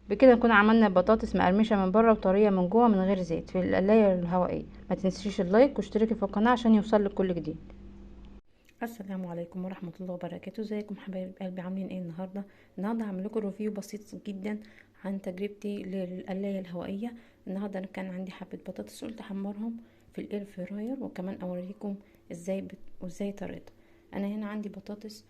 بكده نكون عملنا البطاطس مقرمشه من بره وطريه من جوه من غير زيت في القلايه الهوائيه. ما تنسيش اللايك واشتركي في القناه عشان يوصلك كل جديد. السلام عليكم ورحمه الله وبركاته. ازيكم حبايب قلبي؟ عاملين ايه النهارده هعمل لكم ريفيو بسيط جدا عن تجربتي للقلايه الهوائيه. النهارده انا كان عندي حبه بطاطس قلت احمرهم في الاير فراير، وكمان اوريكم وازاي طريقتها. انا هنا عندي بطاطس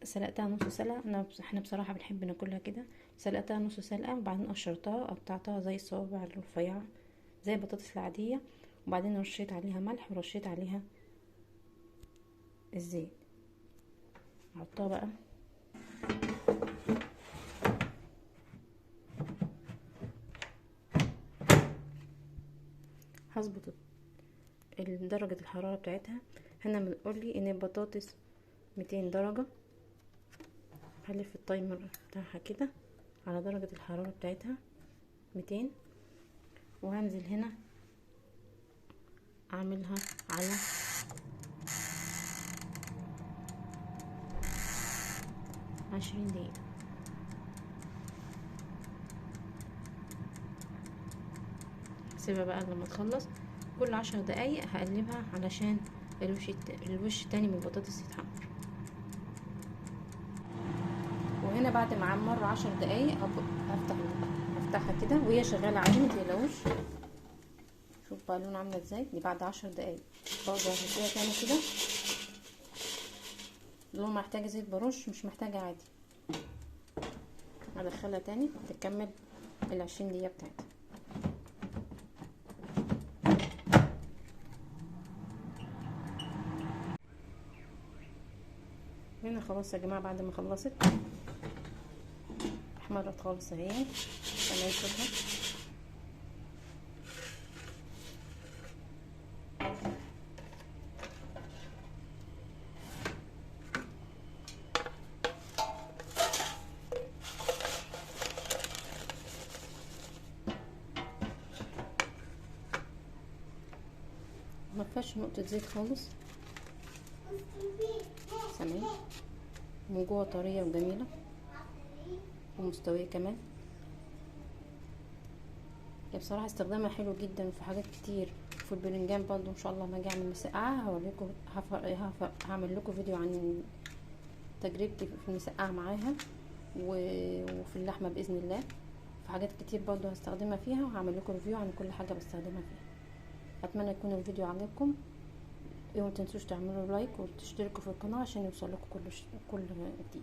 سلقتها نص سلقه. احنا بصراحه بنحب ناكلها كده. سلقتها نص سلقه وبعدين قشرتها قطعتها زي الصوابع الرفيعه زي البطاطس العاديه، وبعدين رشيت عليها ملح ورشيت عليها الزيت. احطها بقى هظبط درجة الحرارة بتاعتها. هنا بنقولي ان البطاطس 200 درجة. هلف التايمر بتاعها كده على درجة الحرارة بتاعتها 200، وهنزل هنا اعملها على 20 دقيقة. سيبها بقى لما تخلص. كل 10 دقايق هقلبها علشان الوش التاني من البطاطس يتحمر. وهنا بعد ما عمر 10 دقايق هفتحها كده وهي شغالة عادي، متقلقوش. شوف بقى لونها عامله ازاي. دي بعد 10 دقايق برضه هحطيها تاني كده. لون محتاجه زيت برش، مش محتاجه عادي. هدخلها تاني تكمل ال20 دقيقه بتاعتها. هنا خلاص يا جماعه بعد ما خلصت احمرت خالص اهي. تمام كده. ما فيهاش نقطه زيت خالص. تمام. من جوه طريه وجميله ومستويه كمان. هي بصراحه استخدامها حلو جدا في حاجات كتير. في البرنجان برضو ان شاء الله لما اجي اعمل مسقعه هوريكم. هعمل لكم فيديو عن تجربتي في المسقعه معاها، وفي اللحمه باذن الله. في حاجات كتير برضو هستخدمها فيها، وهعمل لكم ريفيو عن كل حاجه بستخدمها فيها. اتمنى يكون الفيديو عجبكم. وما تنسوش تعملوا لايك وتشتركوا في القناه عشان يوصلكم كل جديد.